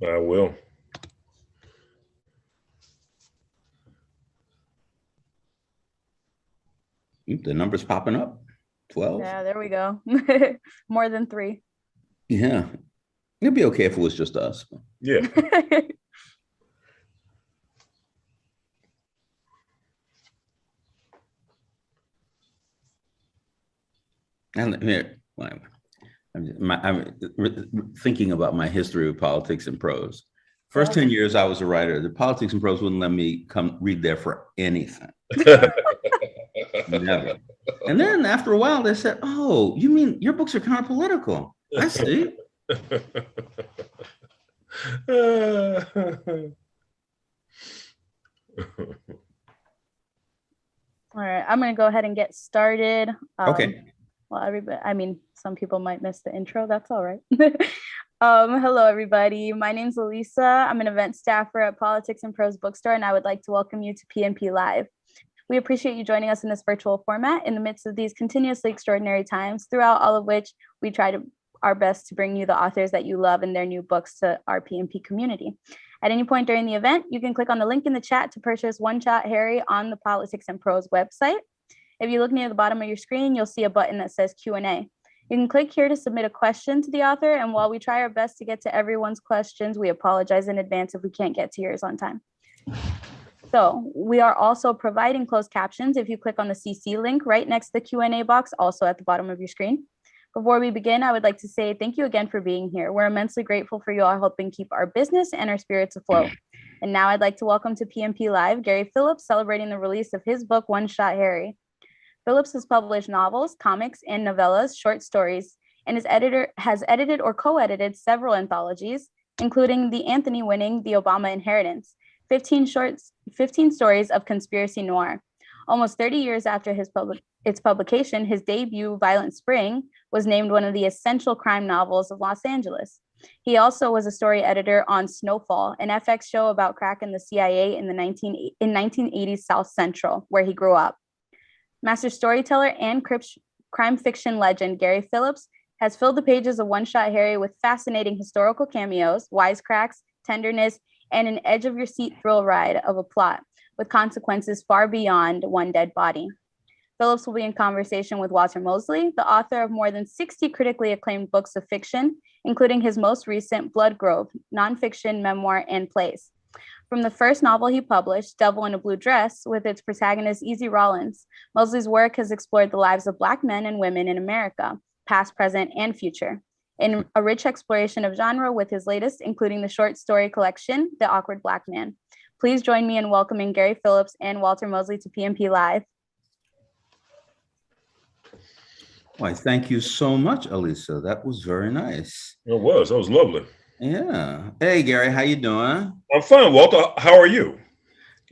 I will. The number's popping up. 12. Yeah, there we go. More than 3. Yeah. It'd be okay if it was just us. Yeah. And here, I'm thinking about my history of politics and prose. First 10 years I was a writer, the politics and prose wouldn't let me come read there for anything. Never. And then after a while, they said, "Oh, you mean your books are kind of political?" I see. All right, I'm going to go ahead and get started. Okay. Well, some people might miss the intro. That's all right. Hello, everybody. My name's Elisa. I'm an event staffer at Politics and Prose Bookstore, and I would like to welcome you to PNP Live. We appreciate you joining us in this virtual format in the midst of these continuously extraordinary times, throughout all of which we try our best to bring you the authors that you love and their new books to our PNP community. At any point during the event, you can click on the link in the chat to purchase One Shot Harry on the Politics and Prose website. If you look near the bottom of your screen, you'll see a button that says Q&A. You can click here to submit a question to the author, and while we try our best to get to everyone's questions, we apologize in advance if we can't get to yours on time. So we are also providing closed captions if you click on the CC link right next to the Q&A box, also at the bottom of your screen. Before we begin, I would like to say thank you again for being here. We're immensely grateful for you all helping keep our business and our spirits afloat. And now I'd like to welcome to PNP Live, Gary Phillips, celebrating the release of his book, One Shot Harry. Phillips has published novels, comics, and novellas, short stories, and has edited or co-edited several anthologies, including the Anthony-winning The Obama Inheritance, 15 stories of conspiracy noir. Almost 30 years after its publication, his debut, Violent Spring, was named one of the essential crime novels of Los Angeles. He also was a story editor on Snowfall, an FX show about crack in the CIA in 1980s South Central, where he grew up. Master storyteller and crime fiction legend Gary Phillips has filled the pages of One Shot Harry with fascinating historical cameos, wisecracks, tenderness, and an edge-of-your-seat thrill ride of a plot with consequences far beyond one dead body. Phillips will be in conversation with Walter Mosley, the author of more than 60 critically acclaimed books of fiction, including his most recent Blood Grove, nonfiction, memoir, and plays. From the first novel he published, Devil in a Blue Dress, with its protagonist Easy Rawlins, Mosley's work has explored the lives of Black men and women in America, past, present, and future, in a rich exploration of genre with his latest, including the short story collection, The Awkward Black Man. Please join me in welcoming Gary Phillips and Walter Mosley to PNP Live. Why, thank you so much, Elisa. That was very nice. It was. That was lovely. Yeah. Hey, Gary, how you doing? I'm fine, Walter. How are you?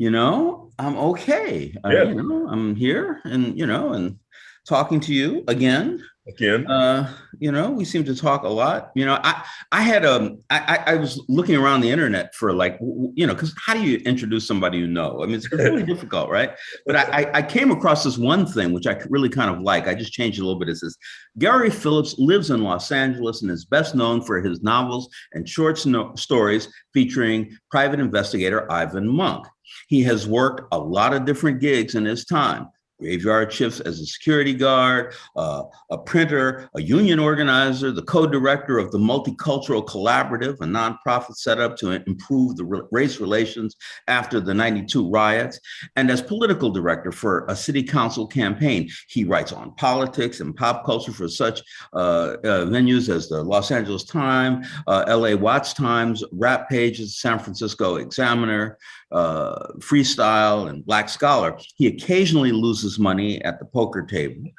I'm okay. Yeah. I'm here and talking to you again. We seem to talk a lot. I was looking around the internet for because how do you introduce somebody you know? I mean, it's really difficult, right? But I came across this one thing, which I really kind of like. I just changed it a little bit. It says, Gary Phillips lives in Los Angeles and is best known for his novels and short stories featuring private investigator Ivan Monk. He has worked a lot of different gigs in his time. Graveyard shifts as a security guard, a printer, a union organizer, the co-director of the Multicultural Collaborative, a nonprofit set up to improve the race relations after the '92 riots, and as political director for a city council campaign. He writes on politics and pop culture for such venues as the Los Angeles Times, LA Watch Times, Rap Pages, San Francisco Examiner, Freestyle, and Black Scholar. He occasionally loses money at the poker table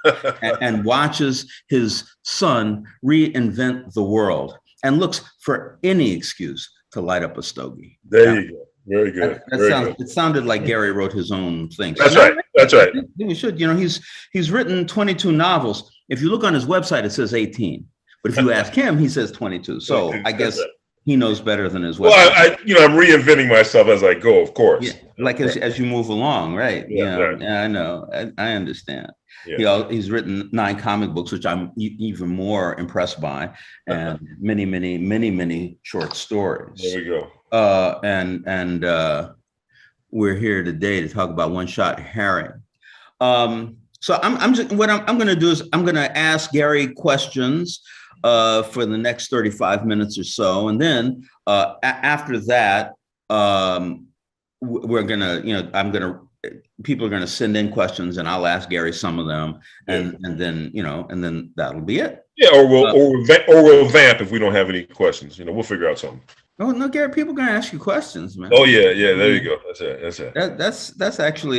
and watches his son reinvent the world and looks for any excuse to light up a stogie. There you go. Very good. It sounded like Gary wrote his own thing. That's right. That's right. We should. He's written 22 novels. If you look on his website, it says 18. But if you ask him, he says 22. So I guess he knows better than his weapon. Well, I'm reinventing myself as I go, of course. Yeah, like as you move along, right? Yeah, right. Yeah, I know. I understand. Yeah. He's written 9 comic books, which I'm even more impressed by, and many short stories. There we go. And we're here today to talk about One Shot Harry. So I'm going to do is I'm going to ask Gary questions for the next 35 minutes or so, and then after that, we're gonna, people are gonna send in questions, and I'll ask Gary some of them, and then that'll be it. Yeah, or we'll vamp if we don't have any questions. We'll figure out something. Oh no, Gary, people are gonna ask you questions, man. Oh yeah, there you go. That's it.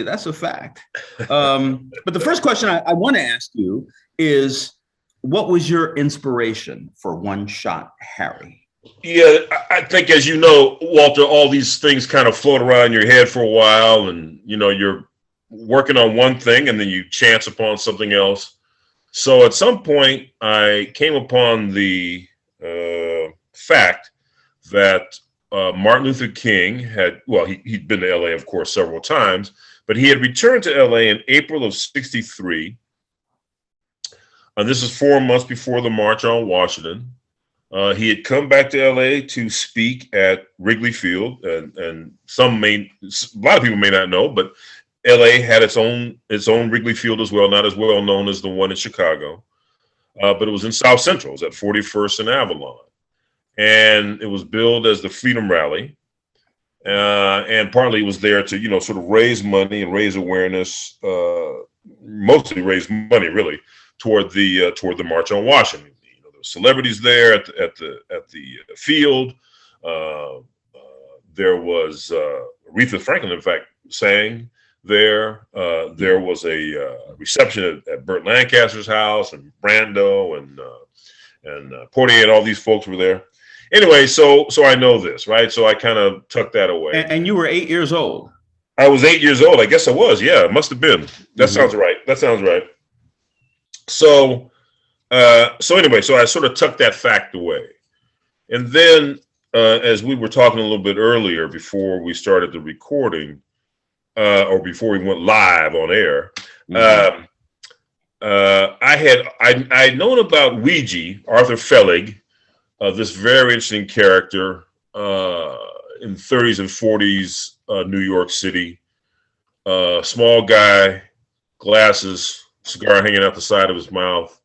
That's a fact. But the first question I want to ask you is, what was your inspiration for One Shot Harry? Yeah, I think, as you know, Walter, all these things kind of float around your head for a while, and you're working on one thing and then you chance upon something else. So at some point I came upon the fact that Martin Luther King he'd been to LA, of course, several times, but he had returned to LA in April of '63. And this is 4 months before the March on Washington. He had come back to LA to speak at Wrigley Field, and a lot of people may not know, but LA had its own Wrigley Field as well, not as well known as the one in Chicago, but it was in South Central. It was at 41st and Avalon, and it was billed as the Freedom Rally, and partly it was there to sort of raise money and raise awareness, mostly raise money really toward the March on Washington. Celebrities there at the field. There was Aretha Franklin, in fact, sang there. There was a reception at Burt Lancaster's house, and Brando and Portier, and all these folks were there. Anyway, so I know this, right? So I kind of tucked that away. And you were 8 years old. I was 8 years old. I guess I was. Yeah, it must have been. That sounds right. That sounds right. So anyway, so I sort of tucked that fact away. And then, as we were talking a little bit earlier before we started the recording, or before we went live on air, I'd known about Ouija, Arthur Felig, this very interesting character in 30s and 40s New York City. Small guy, glasses, cigar hanging out the side of his mouth.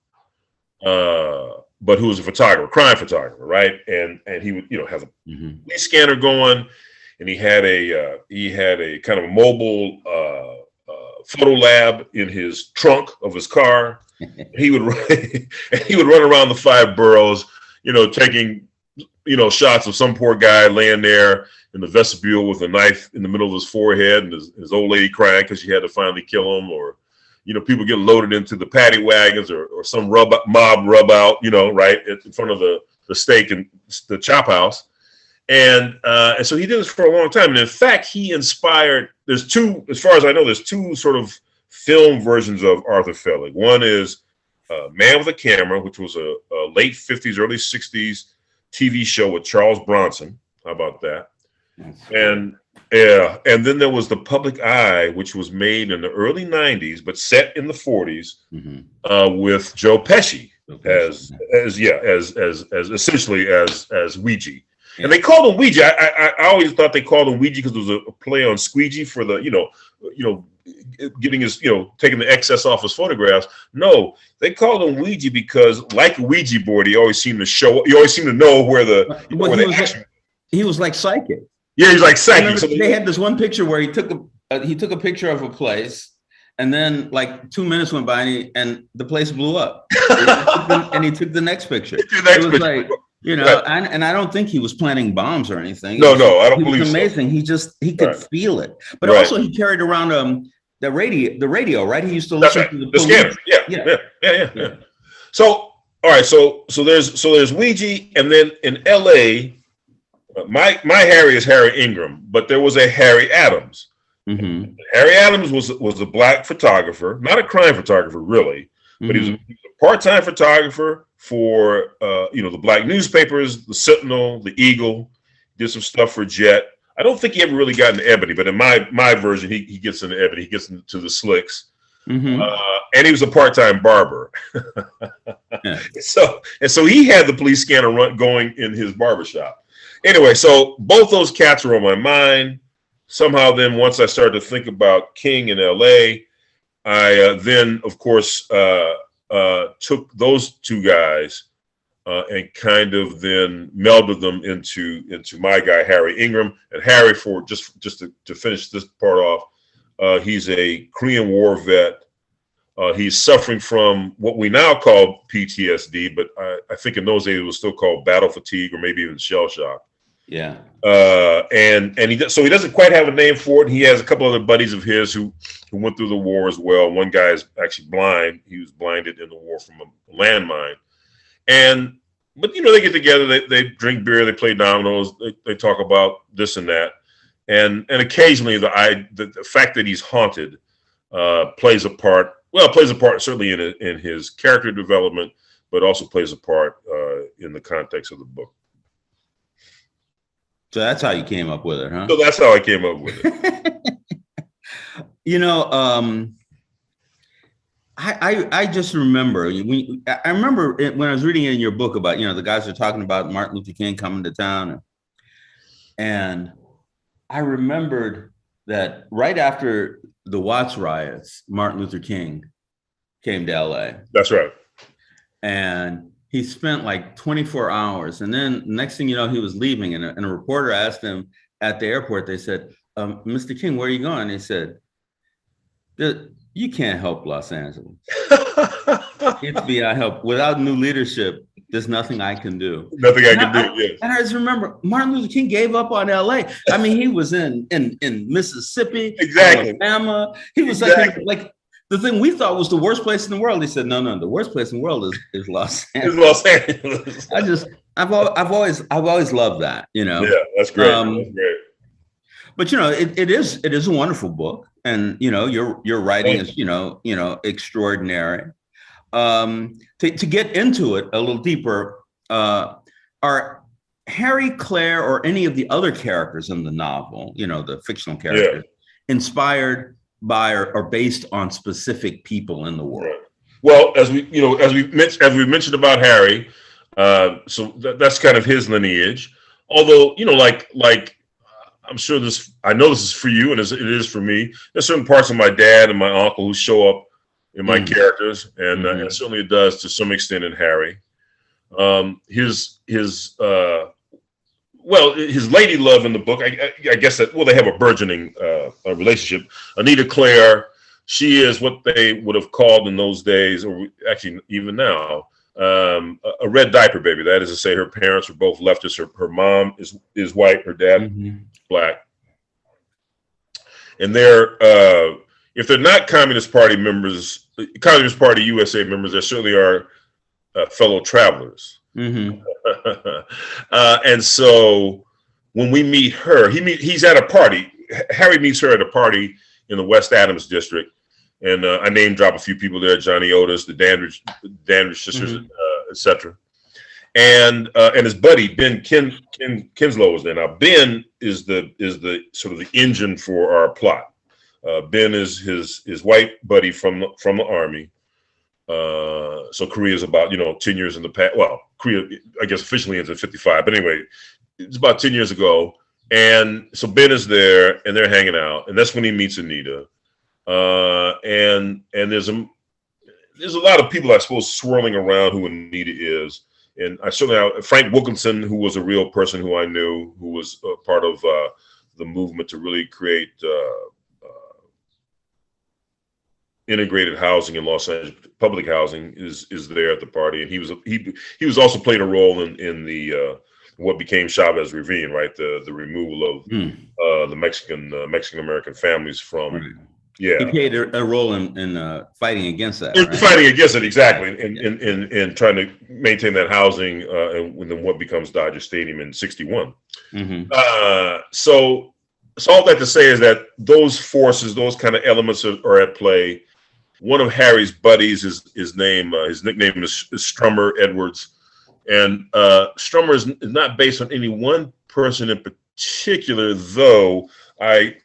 But who was a photographer, crime photographer, right? And he would, have a police scanner going, and he had a kind of a mobile photo lab in his trunk of his car. He would run around the 5 boroughs, taking shots of some poor guy laying there in the vestibule with a knife in the middle of his forehead, and his old lady crying because she had to finally kill him, or people get loaded into the paddy wagons, or some mob rub out, right in front of the steak and the chop house. And so he did this for a long time. And in fact, he inspired, there's two, as far as I know, there's 2 sort of film versions of Arthur Felig. One is Man with a Camera, which was a late 50s, early 60s TV show with Charles Bronson. How about that? And then there was The Public Eye, which was made in the early 90s, but set in the 40s, with Joe Pesci as essentially as Ouija. Yeah. And they called him Ouija. I always thought they called him Ouija because it was a play on squeegee for the, getting his, taking the excess off his photographs. No, they called him Ouija because, like a Ouija board, he always seemed to know where the action. He was like psychic. Yeah, he's like psychic. So they had this one picture where he took a picture of a place, and then like 2 minutes went by, and the place blew up. And he took the next picture. It was like, right. And I don't think he was planting bombs or anything. No, I don't believe so. Amazing. He could feel it, but also he carried around the radio, right? He used to listen to the scanner. Yeah. So all right, so there's Ouija, and then in LA. My Harry is Harry Ingram, but there was a Harry Adams. Harry Adams was a black photographer, not a crime photographer really, but he was a part-time photographer for the black newspapers, the Sentinel, the Eagle. Did some stuff for Jet. I don't think he ever really got into Ebony, but in my version, he gets into Ebony. He gets into the Slicks. And he was a part-time barber. Yeah. So he had the police scanner going in his barbershop. Anyway, so both those cats were on my mind. Somehow then once I started to think about King in LA, I then, of course, took those two guys and kind of then melded them into my guy, Harry Ingram. And Harry, for just to finish this part off, he's a Korean War vet. He's suffering from what we now call PTSD, but I think in those days it was still called battle fatigue or maybe even shell shock. Yeah. And he doesn't quite have a name for it. He has a couple other buddies of his who went through the war as well. One guy is actually blind. He was blinded in the war from a landmine. But they get together, they drink beer, they play dominoes, they talk about this and that. And occasionally the fact that he's haunted plays a part. Well, it plays a part certainly in his character development, but also plays a part in the context of the book. So that's how you came up with it, huh? So that's how I came up with it. I just remember I remember when I was reading in your book about the guys are talking about Martin Luther King coming to town, and I remembered that right after the Watts riots, Martin Luther King came to LA. That's right. And he spent like 24 hours. And then next thing you know, he was leaving. And a reporter asked him at the airport, they said, Mr. King, where are you going? He said, you can't help Los Angeles. It's I help. Without new leadership, there's nothing I can do. Nothing I can do, yes. And I just remember Martin Luther King gave up on LA. I mean, he was in Mississippi, exactly. Alabama. He was like the thing we thought was the worst place in the world. He said, no, the worst place in the world is Los Angeles. It's Los Angeles. I've always loved that, Yeah, that's great. That's great. But it is a wonderful book, and your writing is extraordinary. To get into it a little deeper, are Harry, Claire, or any of the other characters in the novel, the fictional characters, inspired by or based on specific people in the world? Right. Well, as we mentioned about Harry, so that's kind of his lineage. Although like I'm sure I know this is for you, and it is for me. There's certain parts of my dad and my uncle who show up in my characters, and certainly it does to some extent in Harry. His lady love in the book, I guess that they have a burgeoning relationship. Anita Claire, she is what they would have called in those days, or actually even now, a red diaper baby. That is to say, her parents were both leftists. Her mom is white, her dad black, and they're if they're not Communist Party members, Communist Party USA members, there certainly are fellow travelers. And so when we meet her, he's at a party. Harry meets her at a party in the West Adams district, and I name drop a few people there: Johnny Otis, the Dandridge sisters, etc. And his buddy Ben Kinslow was there. Now Ben is the sort of the engine for our plot. Ben is his white buddy from the army. So Korea is about 10 years in the past. Well, Korea, I guess officially ends in 55, but anyway, it's about 10 years ago. And so Ben is there, and they're hanging out, and that's when he meets Anita. And there's a lot of people, I suppose, swirling around who Anita is. And I certainly have Frank Wilkinson, who was a real person who I knew, who was part of the movement to really create integrated housing in Los Angeles. Public housing is there at the party, and he was also played a role in the what became Chavez Ravine, right? The removal of the Mexican American families from. Right. Yeah, he played a role in fighting against that. Right? Fighting against it, exactly, in trying to maintain that housing, and then what becomes Dodger Stadium in '61. So all that to say is that those forces, those kind of elements are at play, one of Harry's buddies, his nickname is Strummer Edwards. And Strummer is not based on any one person in particular, though I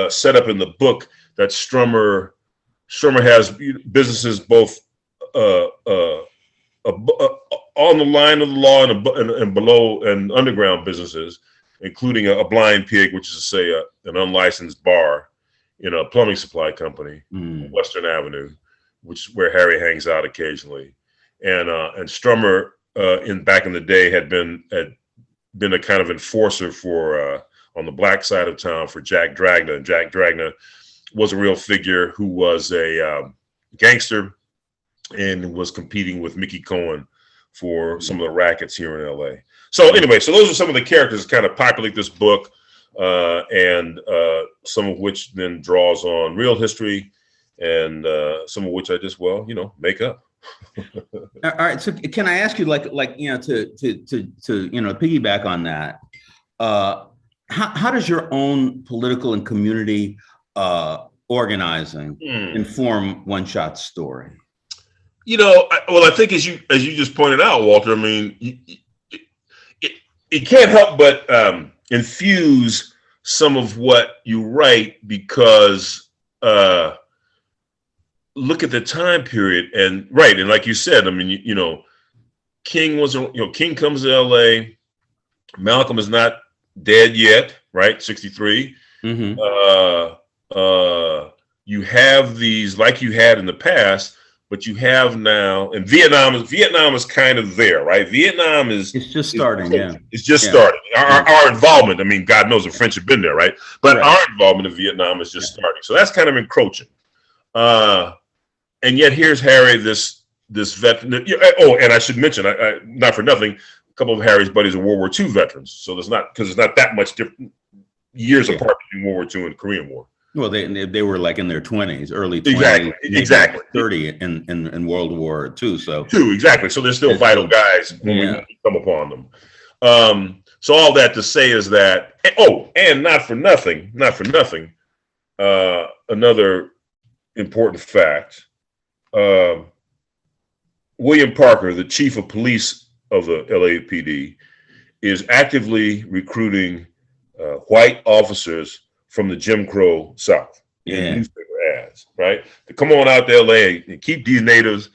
set up in the book that Strummer has businesses both on the line of the law and below and underground businesses, including a blind pig, which is to say an unlicensed bar in a plumbing supply company on Western Avenue, which is where Harry hangs out occasionally. And Strummer back in the day had been a kind of enforcer for on the black side of town for Jack Dragna. And Jack Dragna was a real figure who was a gangster and was competing with Mickey Cohen for some of the rackets here in LA. So anyway, so those are some of the characters that kind of populate this book, and some of which then draws on real history, and some of which I just, make up. All right. So can I ask you, to piggyback on that, how does your own political and community organizing inform One Shot Story? I think as you just pointed out, Walter, I mean, it can't help but infuse some of what you write, because look at the time period, and like you said, I mean, King comes to LA, Malcolm is not dead yet, right? 63. You have these, like you had in the past, but you have now, and Vietnam is kind of there, right? Vietnam it's just starting. It's just starting. Our involvement, I mean, God knows the French have been there, right? But our involvement in Vietnam is just starting. So that's kind of encroaching. And yet here's Harry, this veteran. And I should mention, I not for nothing, a couple of Harry's buddies are World War II veterans. So there's not that much different years apart between World War II and Korean War. Well, they were like in their 20s, early 20s, exactly 30 in World War II. So exactly. So they're still vital guys when we come upon them. So all that to say is that, and not for nothing, another important fact. William Parker, the chief of police of the LAPD, is actively recruiting white officers from the Jim Crow South in newspaper ads, right? To come on out to LA and keep these natives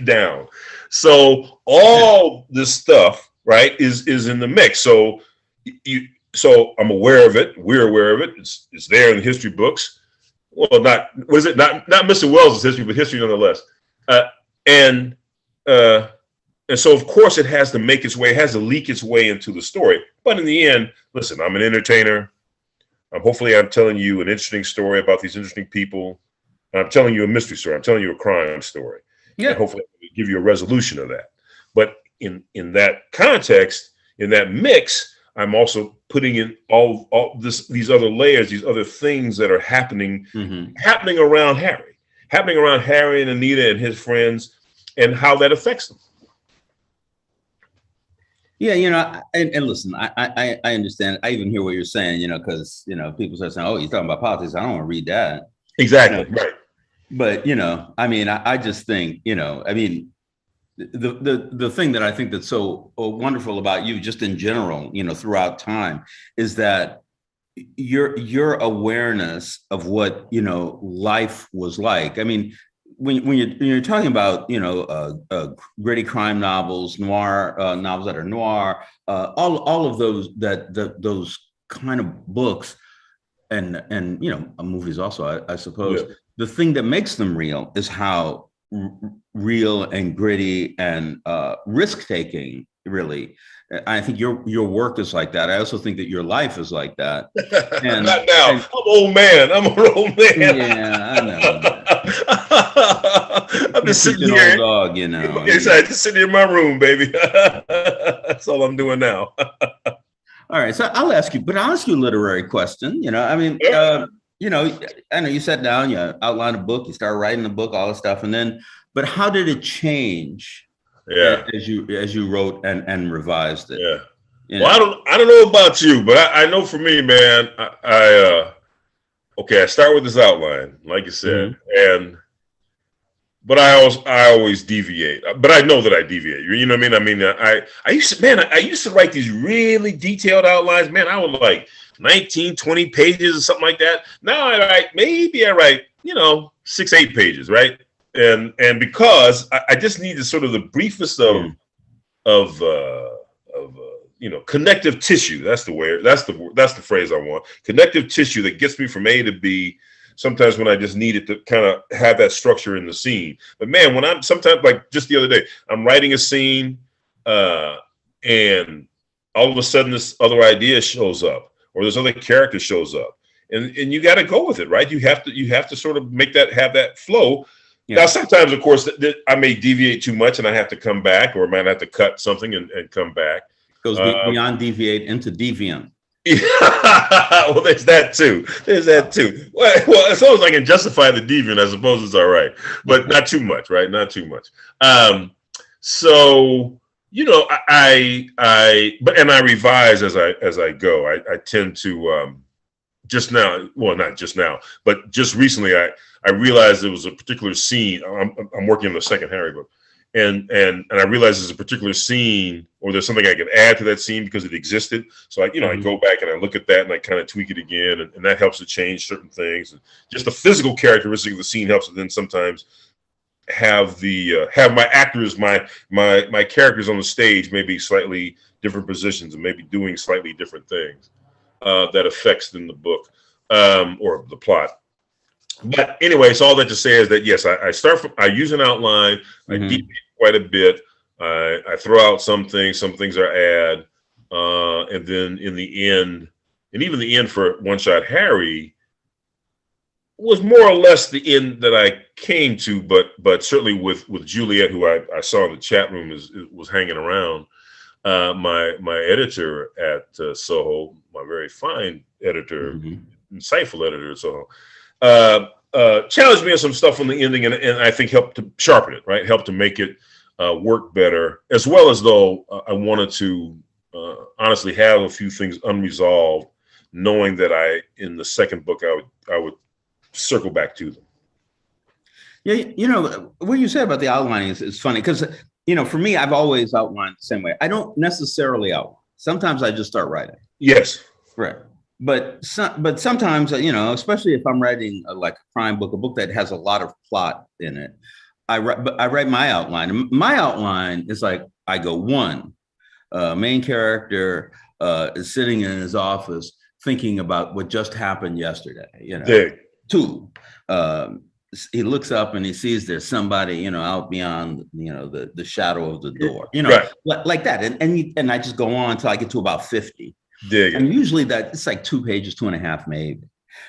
down. So all this stuff, right, is in the mix. So I'm aware of it. We're aware of it. It's there in the history books. Well, not Mr. Wells' history, but history nonetheless. And so of course it has to make its way, it has to leak its way into the story. But in the end, listen, I'm an entertainer. Hopefully I'm telling you an interesting story about these interesting people. I'm telling you a mystery story. I'm telling you a crime story. Yeah. And hopefully I can give you a resolution of that. But in that context, in that mix, I'm also putting in all these other layers, these other things that are happening around Harry and Anita and his friends, and how that affects them. Yeah, and listen, I understand. I even hear what you're saying, because, people start saying, oh, you're talking about politics. I don't want to read that. Exactly. Right. But, I mean, I just think, I mean, the thing that I think that's so wonderful about you just in general, throughout time, is that your awareness of what, life was like. I mean, when you're talking about, gritty crime novels, noir novels that are noir, all of those those kind of books, and movies also, I suppose. Yeah. The thing that makes them real is how real and gritty and risk-taking, really. I think your work is like that. I also think that your life is like that. And, not now. I'm an old man. I'm an old man. Yeah, I know. I'm just sitting here. Old dog, Exactly. Just sitting in my room, baby. That's all I'm doing now. All right. So I'll ask you a literary question. I mean, I know you sat down, you outlined a book, you started writing the book, all this stuff, but how did it change? Yeah, as you wrote and revised it. Yeah. Well, I don't know about you, but I know for me, man, okay, I start with this outline, like you said, but I always deviate. But I know that I deviate. You know what I mean? I used to write these really detailed outlines. Man, I would like 19, 20 pages or something like that. Now I write, 6, 8 pages, right? And because I just need the sort of the briefest of connective tissue. That's the word. That's the phrase I want. Connective tissue that gets me from A to B. Sometimes when I just need it to kind of have that structure in the scene. But man, when I'm sometimes, like just the other day, I'm writing a scene and all of a sudden this other idea shows up or this other character shows up and you got to go with it, right? You have to sort of have that flow. Yeah. Now, sometimes, of course, I may deviate too much and I have to come back or I might have to cut something and come back. Goes beyond deviate into deviant. Well, there's that too. Well, as long as I can justify the deviant, I suppose it's all right, but not too much, right? Not too much. So I revise as I go. I tend to just now. Well, not just now, but just recently, I realized there was a particular scene. I'm working on the second Harry book. And I realized there's a particular scene or there's something I could add to that scene because it existed. So I go back and I look at that and I kind of tweak it again. And that helps to change certain things. And just the physical characteristic of the scene helps to then sometimes have my actors, my characters on the stage, maybe slightly different positions and maybe doing slightly different things that affects in the book or the plot. But anyway, so all that to say is that, yes, I use an outline, I deviate quite a bit. I throw out some things I add. And then in the end, and even the end for One Shot Harry was more or less the end that I came to, but certainly with Juliet, who I saw in the chat room was hanging around, my editor at Soho, my very fine editor, insightful editor at Soho, challenged me on some stuff on the ending and I think helped to sharpen it, right? Helped to make it work better, as well as though I wanted to honestly have a few things unresolved, knowing that in the second book I would circle back to them. Yeah, what you said about the outlining is funny because for me, I've always outlined the same way. I don't necessarily outline. Sometimes I just start writing. Yes. Right. But sometimes, especially if I'm writing a crime book, a book that has a lot of plot in it, I write my outline. And my outline is like, I go, 1, main character is sitting in his office thinking about what just happened yesterday. 2, he looks up and he sees there's somebody, out beyond, the shadow of the door, right. Like that. And I just go on until I get to about 50. And usually it's like 2 pages, 2.5 maybe.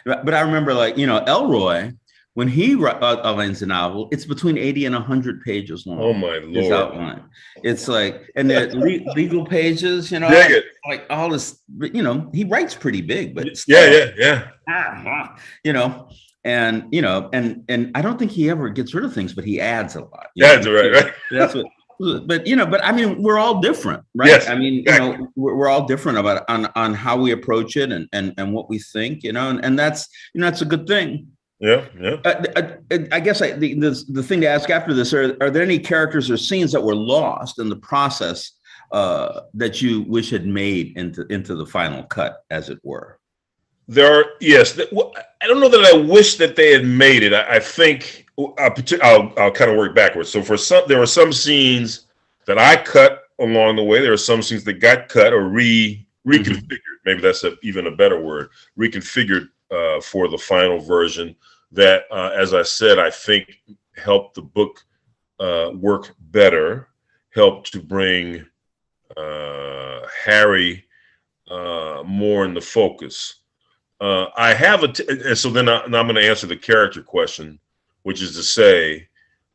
But I remember Elroy, when he outlines a novel, it's between 80 and 100 pages long. Oh my Lord. His outline. It's like, and the legal pages, like all this, he writes pretty big, but still, yeah. And I don't think he ever gets rid of things, but he adds a lot. That's right. That's what. But I mean, we're all different, right? Yes, I mean, exactly. We're all different about on how we approach it and what we think, and that's that's a good thing. Yeah. I guess the thing to ask after this are there any characters or scenes that were lost in the process that you wish had made into the final cut, as it were? There are, yes. I don't know that I wish that they had made it. I think I'll kind of work backwards. So there were some scenes that I cut along the way. There were some scenes that got cut or reconfigured. Maybe that's even a better word. Reconfigured for the final version. That, as I said, I think helped the book work better. Helped to bring Harry more in the focus. I have so then I'm going to answer the character question, which is to say,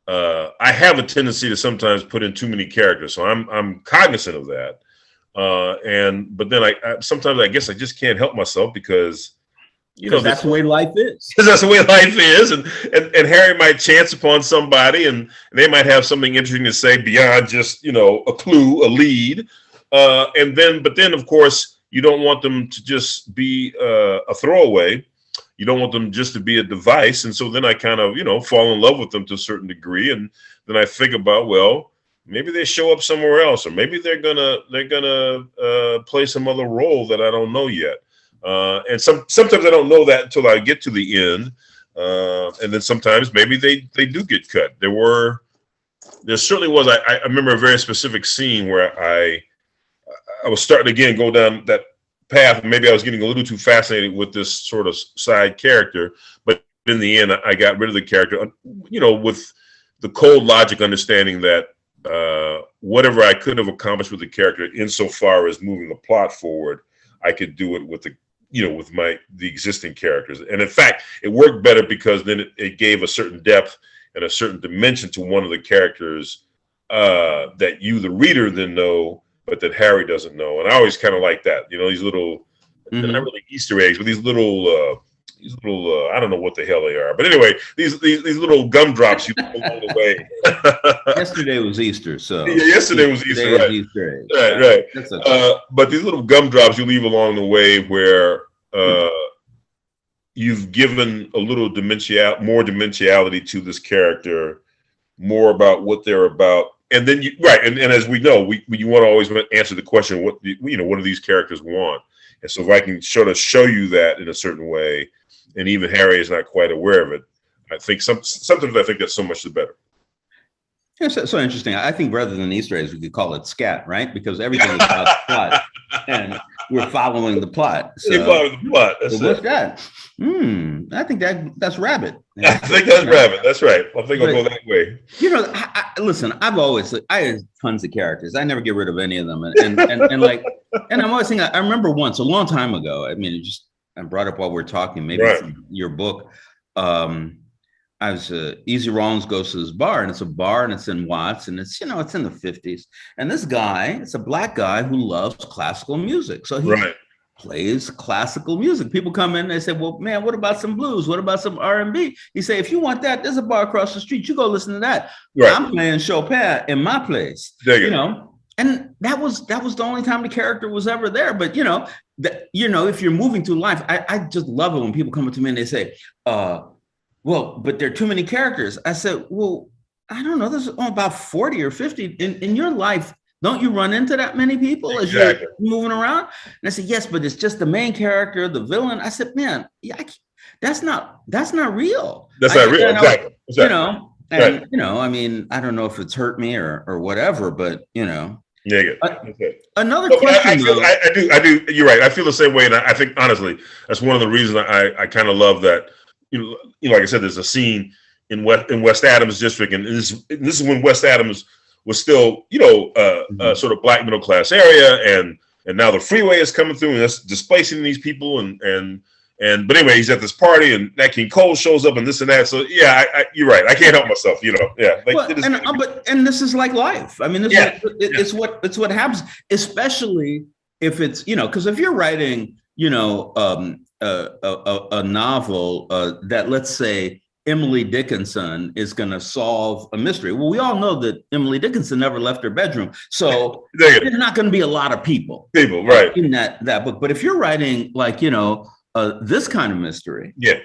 I have a tendency to sometimes put in too many characters, so I'm cognizant of that. But then I sometimes I guess I just can't help myself because that's the way life is. Because that's the way life is, and Harry might chance upon somebody, and they might have something interesting to say beyond just a clue, a lead, but then of course. You don't want them to just be a throwaway. you don't want them just to be a device. And so then I kind of, fall in love with them to a certain degree. And then I think about, well, maybe they show up somewhere else, or maybe they're gonna play some other role that I don't know yet. And sometimes I don't know that until I get to the end. And then sometimes maybe they do get cut. There certainly was. I remember a very specific scene where I was starting to again go down that path. And maybe I was getting a little too fascinated with this sort of side character, but in the end, I got rid of the character, with the cold logic understanding that whatever I could have accomplished with the character insofar as moving the plot forward, I could do it with the existing characters. And in fact, it worked better because then it gave a certain depth and a certain dimension to one of the characters that you, the reader, then know, but that Harry doesn't know. And I always kind of like that, these little, they're not really Easter eggs, but these little, I don't know what the hell they are. But anyway, these little gumdrops you put along the way. Yesterday was Easter, so. Yeah, yesterday was Easter, right. Easter right. Okay. But these little gumdrops you leave along the way where you've given a little more dimensionality to this character, more about what they're about. And then and as we know, you want to always answer the question, what do these characters want? And so if I can sort of show you that in a certain way, and even Harry is not quite aware of it, I think sometimes I think that's so much the better. It's so interesting. I think rather than Easter eggs, we could call it scat, right? Because everything is about the plot, and we're following the plot. So, you're following the plot. That's what's that? I think that's rabbit. I think that's rabbit. That's right. I think I'll go that way. Listen. I have tons of characters. I never get rid of any of them, and I'm always thinking. I remember once a long time ago. I mean, I brought up while we're talking. Maybe from your book. I was Easy Rawlins goes to this bar, and it's a bar, and it's in Watts, and it's it's in the 50s. And this guy, it's a black guy who loves classical music, so he plays classical music. People come in, and they say, "Well, man, what about some blues? What about some R&B?" He say, "If you want that, there's a bar across the street. You go listen to that." Right. I'm playing Chopin in my place, and that was the only time the character was ever there. But if you're moving through life, I just love it when people come up to me and they say, well, but there are too many characters. I said, well, I don't know. There's about 40 or 50 in your life. Don't you run into that many people as you're moving around? And I said, yes, but it's just the main character, the villain. I said, man, that's not real. That's not real. Exactly. I mean, I don't know if it's hurt me or whatever, but Yeah. Another question. I do. You're right. I feel the same way, and I think honestly, that's one of the reasons I kind of love that. Like I said, there's a scene in West Adams district, and this is when West Adams was still, sort of black middle class area, and now the freeway is coming through, and that's displacing these people, but anyway, he's at this party, and Nat King Cole shows up, and this and that. So yeah, you're right. I can't help myself, Yeah. And this is like life. I mean, it's what happens, especially if it's because if you're writing, a novel that, let's say, Emily Dickinson is going to solve a mystery. Well, we all know that Emily Dickinson never left her bedroom, so there's not going to be a lot of people right in that book. But if you're writing like this kind of mystery, we're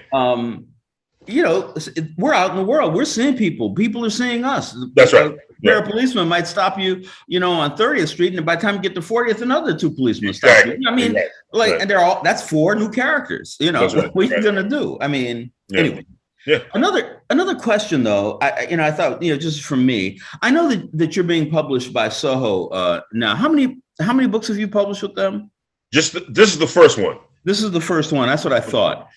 out in the world. We're seeing people. People are seeing us. That's right. A policeman might stop you, on 30th Street, and by the time you get to 40th, another two policemen stop you. I mean, and that's 4 new characters. What are you gonna do? I mean, anyway. Yeah. Another question though, I thought, just from me, I know that you're being published by Soho now. How many books have you published with them? This is the first one. This is the first one. That's what I thought.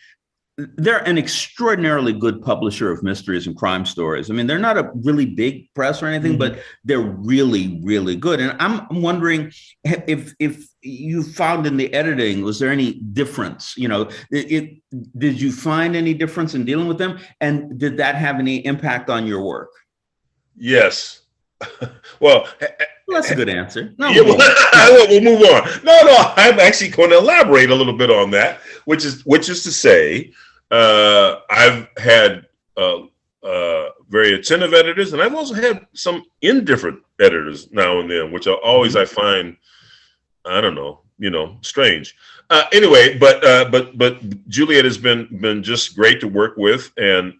They're an extraordinarily good publisher of mysteries and crime stories. I mean, they're not a really big press or anything, but they're really, really good. And I'm wondering if you found in the editing, was there any difference? Did you find any difference in dealing with them? And did that have any impact on your work? Yes. Well, that's a good answer. We'll move on. No, I'm actually going to elaborate a little bit on that, which is to say, I've had very attentive editors, and I've also had some indifferent editors now and then, which are always, I find, I don't know, strange. Anyway, but Juliet has been just great to work with, and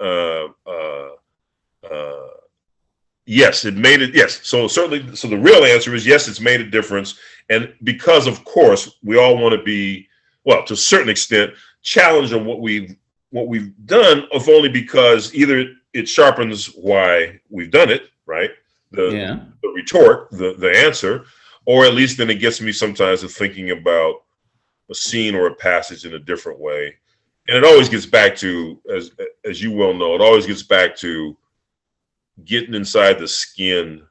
yes, it made it. Yes, so certainly. So the real answer is yes, it's made a difference, and because of course we all want to be, well, to a certain extent, challenged on what we've done, if only because either it sharpens why we've done it, right? The retort, the answer, or at least then it gets me sometimes to thinking about a scene or a passage in a different way. And it always gets back to, as you well know, it always gets back to getting inside the skin,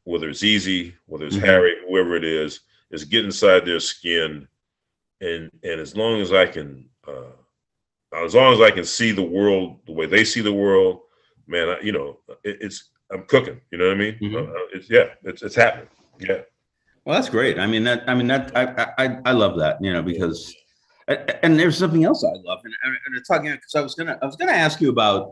whether it's Easy, whether it's Harry, whoever it is get inside their skin. And as long as I can see the world the way they see the world, man, I'm cooking. You know what I mean? It's happening. Yeah. Well, that's great. I love that, because, and there's something else I love, and talking, because I was gonna ask you about,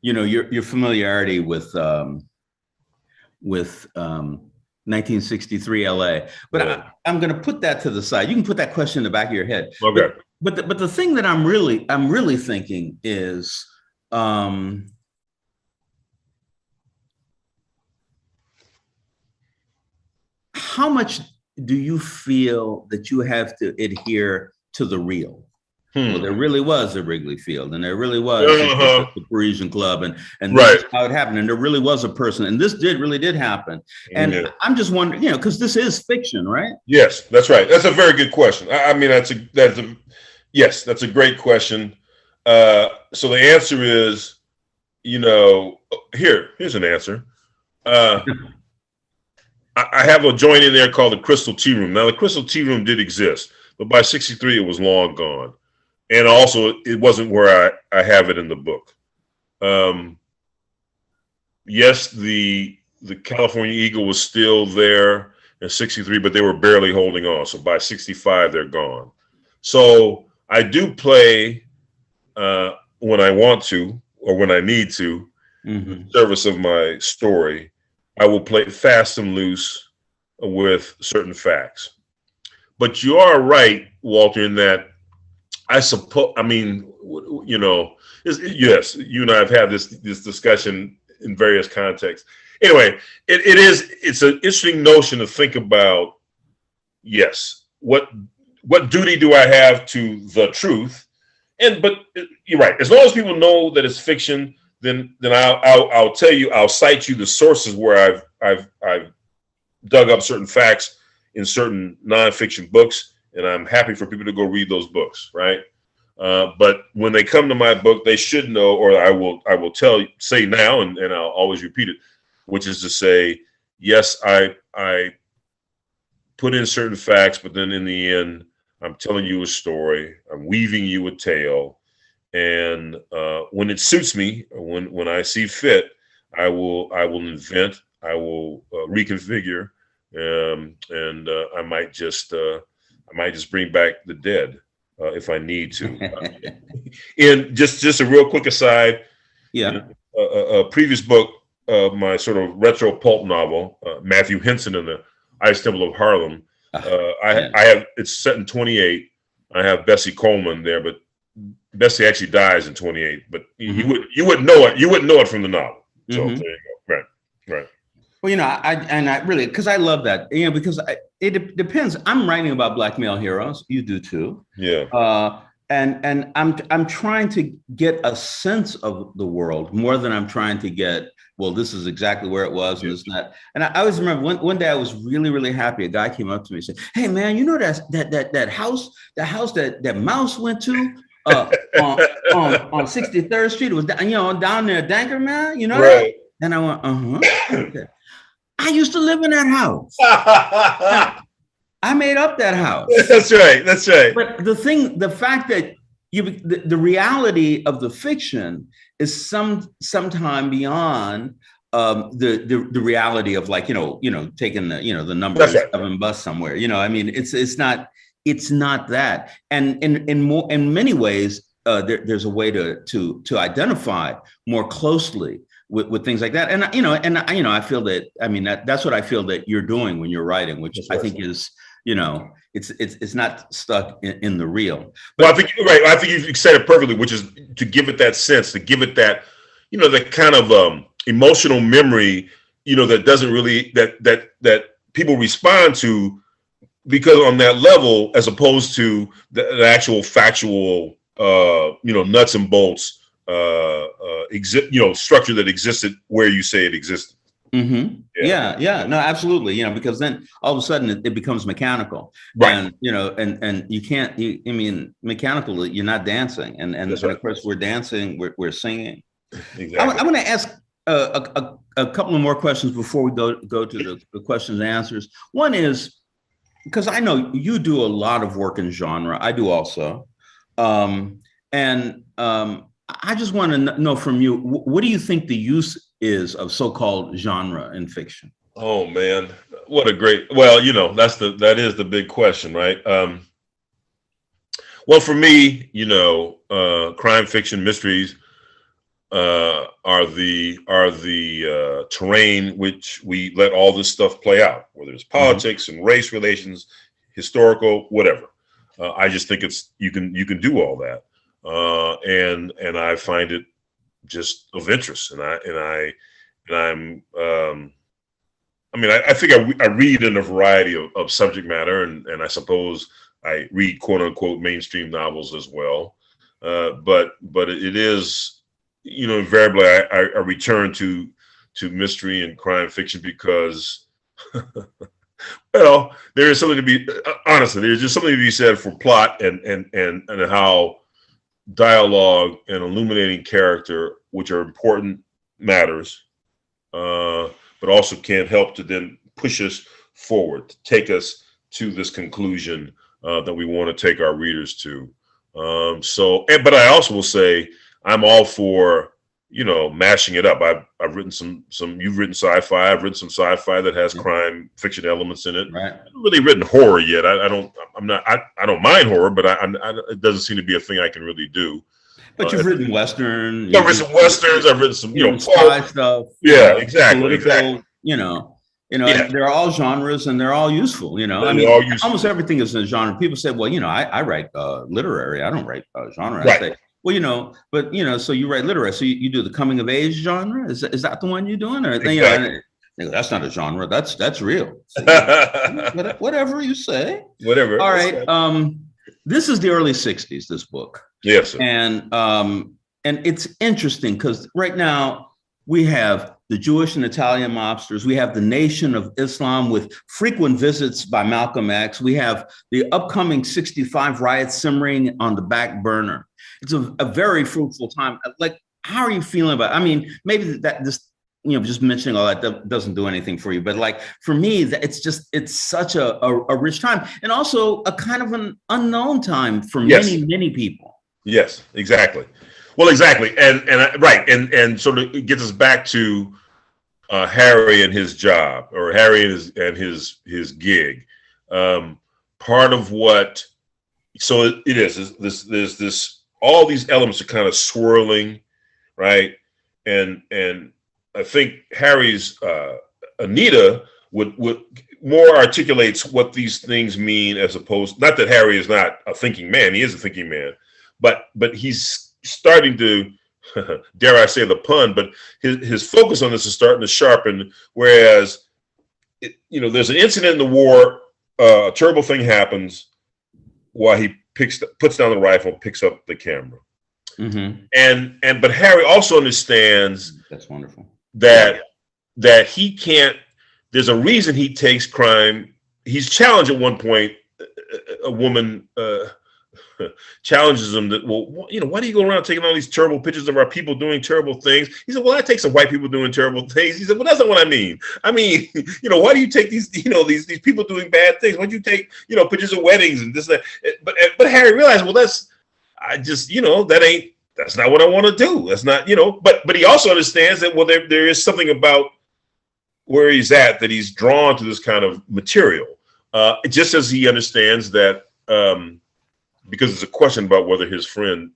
your familiarity with 1963 LA, but I'm gonna put that to the side. You can put that question in the back of your head. Okay. But the thing that I'm really thinking is, how much do you feel that you have to adhere to the real? Well, there really was a Wrigley Field, and there really was the Parisian Club, and this is how it happened, and there really was a person, and this really did happen. And I'm just wondering, because this is fiction, right? Yes, that's right. That's a very good question. That's a great question. So the answer is, here's an answer. I have a joint in there called the Crystal Tea Room. Now, the Crystal Tea Room did exist, but by 63, it was long gone. And also, it wasn't where I have it in the book. Yes, the California Eagle was still there in 63, but they were barely holding on. So by 65, they're gone. So I do play when I want to or when I need to, in service of my story. I will play fast and loose with certain facts. But you are right, Walter, in that I suppose, yes, you and I have had this discussion in various contexts. Anyway, it's an interesting notion to think about, yes, what duty do I have to the truth? But you're right. As long as people know that it's fiction, then I'll tell you, I'll cite you the sources where I've dug up certain facts in certain nonfiction books, and I'm happy for people to go read those books, right? But when they come to my book, they should know, or I will say now, and I'll always repeat it, which is to say, yes, I put in certain facts, but then in the end, I'm telling you a story, I'm weaving you a tale. And when it suits me, when I see fit, I will invent, I will reconfigure, and I might just bring back the dead if I need to. And just a real quick aside, a previous book, my sort of retro pulp novel, Matthew Henson and the Ice Temple of Harlem. I have, it's set in 28. I have Bessie Coleman there, but Bessie actually dies in 28, but you wouldn't know it. You wouldn't know it from the novel. So there you go. Right. Well, I really, because I love that, because it depends. I'm writing about Black male heroes. You do too. Yeah. And I'm trying to get a sense of the world more than I'm trying to get, well, this is exactly where it was and this and that. And I always remember one day I was really, really happy. A guy came up to me and said, "Hey man, that house that Mouse went to on 63rd Street, it was down there, Danker, man, right." And I went, okay. I used to live in that house. I made up that house. That's right. But the fact that the reality of the fiction is sometime beyond the reality of, like, taking the number 7 bus somewhere. It's not that. And in many ways, there's a way to identify more closely with things like that. And I feel that, that's what I feel that you're doing when you're writing, which I think is it's not stuck in the real. But I think you're right. I think you said it perfectly, which is to give it that sense, to give it that, that kind of emotional memory, that doesn't really that people respond to, because on that level, as opposed to the actual factual, nuts and bolts, structure that existed where you say it existed. Mm-hmm. Yeah. No, absolutely. Because then all of a sudden it becomes mechanical, right? And you can't. Mechanical. You're not dancing, and right. Of course we're dancing. We're singing. Exactly. I want to ask a couple of more questions before we go to the questions and answers. One is, because I know you do a lot of work in genre. I do also, I just want to know from you, what do you think the use is of so-called genre in fiction? Oh man, what a great, well, that is the big question, right? Well, for me, crime fiction, mysteries are the terrain which we let all this stuff play out, whether it's politics and race relations, historical, whatever. I just think you can do all that, and I find it just of interest, I think I read in a variety of subject matter, and I suppose I read quote unquote mainstream novels as well, but it is, invariably I return to mystery and crime fiction because well, there is something to be, honestly, there's just something to be said for plot and how dialogue and illuminating character, which are important matters, but also can help to then push us forward, to take us to this conclusion that we want to take our readers to. But I also will say I'm all for, mashing it up. I've written some, you've written sci-fi. I've written some sci-fi that has crime fiction elements in it. Right. I haven't really written horror yet. I don't mind horror, but it doesn't seem to be a thing I can really do. But you've written Western. I've written some Westerns. I've written some, spy stuff. Yeah, exactly. They're all genres and they're all useful. Almost everything is a genre. People say, well, I write literary. I don't write genre. Right. I say, well, so you write literary. So you do the coming of age genre. Is that the one you're doing? Or exactly. That's not a genre. That's real. Whatever you say. Whatever. All right. This is the early 60s, this book. Yes, sir. And it's interesting because right now we have the Jewish and Italian mobsters. We have the Nation of Islam with frequent visits by Malcolm X. We have the upcoming 65 riots simmering on the back burner. It's a very fruitful time. Like, how are you feeling about it? Maybe just mentioning all that doesn't do anything for you. But like, for me, it's such a rich time, and also a kind of an unknown time for many people. Yes, exactly. Well, exactly. And right. And sort of it gets us back to Harry and his job, or Harry and his gig. Part of what, so it is there's this, all these elements are kind of swirling, right? And I think Harry's Anita would more articulates what these things mean, as opposed, not that Harry is not a thinking man, he is a thinking man, but he's starting to, dare I say the pun, but his focus on this is starting to sharpen. Whereas, there's an incident in the war, a terrible thing happens while he puts down the rifle, picks up the camera. Mm-hmm. But Harry also understands, that's wonderful, that he can't, there's a reason he takes crime. He's challenged at one point, a woman challenges him that, well, why do you go around taking all these terrible pictures of our people doing terrible things? He said, well, I take some white people doing terrible things. He said, well, that's not what I mean. Why do you take these, these people doing bad things? Why do you take, pictures of weddings and this, that? But Harry realized, well, that's not what I want to do. That's not, but he also understands that, well, there is something about where he's at, that he's drawn to this kind of material. Just as he understands that, because it's a question about whether his friend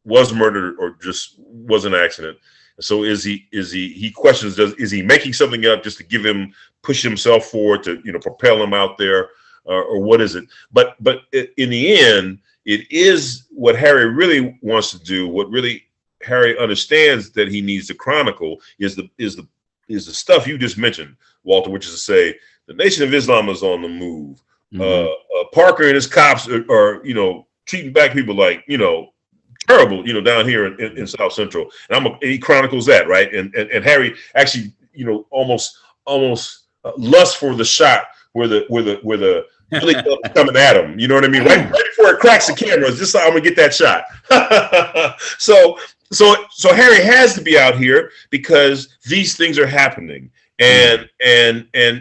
was murdered or just was an accident. So he questions, is he making something up just to push himself forward, to, propel him out there? or what is it? But in the end, it is what Harry really wants to do. What really Harry understands that he needs to chronicle is the stuff you just mentioned, Walter, which is to say the Nation of Islam is on the move. Parker and his cops are treating black people like terrible, down here in South Central, and he chronicles that, right? And Harry actually, almost lusts for the shot where the Billy Club is coming at him. You know what I mean? Right before it cracks the camera, it's just like, I'm gonna get that shot. So Harry has to be out here because these things are happening, and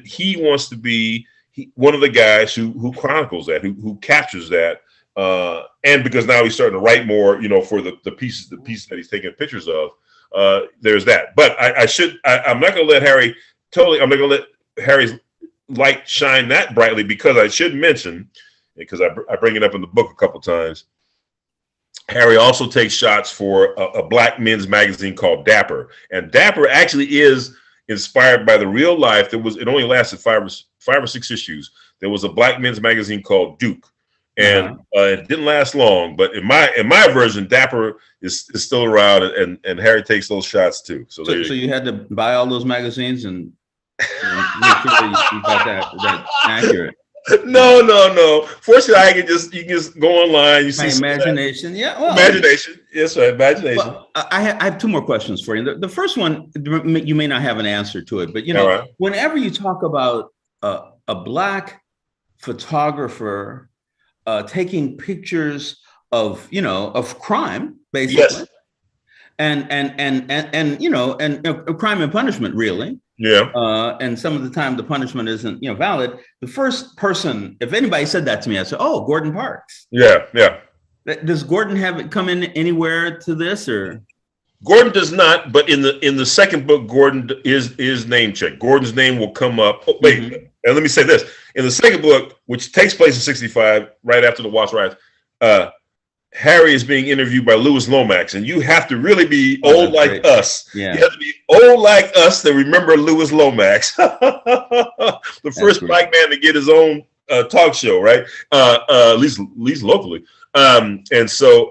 he wants to be one of the guys who chronicles that, who captures that. And because now he's starting to write more, for the pieces that he's taking pictures of, there's that. But I'm not going to let I'm not going to let Harry's light shine that brightly, because I should mention, because I bring it up in the book a couple times, Harry also takes shots for a black men's magazine called Dapper. And Dapper actually is inspired by the real life. It only lasted five or six issues. There was a black men's magazine called Duke. And it didn't last long, but in my version, Dapper is still around, and Harry takes those shots too. So you had to buy all those magazines and make sure you got that accurate. No. Fortunately, you can just go online. You see imagination, imagination. Yes, right, imagination. Well, I have two more questions for you. The first one, you may not have an answer to it, but whenever you talk about a black photographer taking pictures of crime, basically, yes. and crime and punishment, really. Yeah. And some of the time the punishment isn't valid. The first person, if anybody said that to me, I said, "Oh, Gordon Parks." Yeah. Does Gordon have it come in anywhere to this, or? Gordon does not, but in the second book, Gordon is name checked. Gordon's name will come up. Oh, wait, and let me say this: in the second book, which takes place in '65, right after the Watts riots, Harry is being interviewed by Louis Lomax, and you have to really be old like us. Yeah. You have to be old like us to remember Louis Lomax, the first black man to get his own talk show, right? At least locally. And so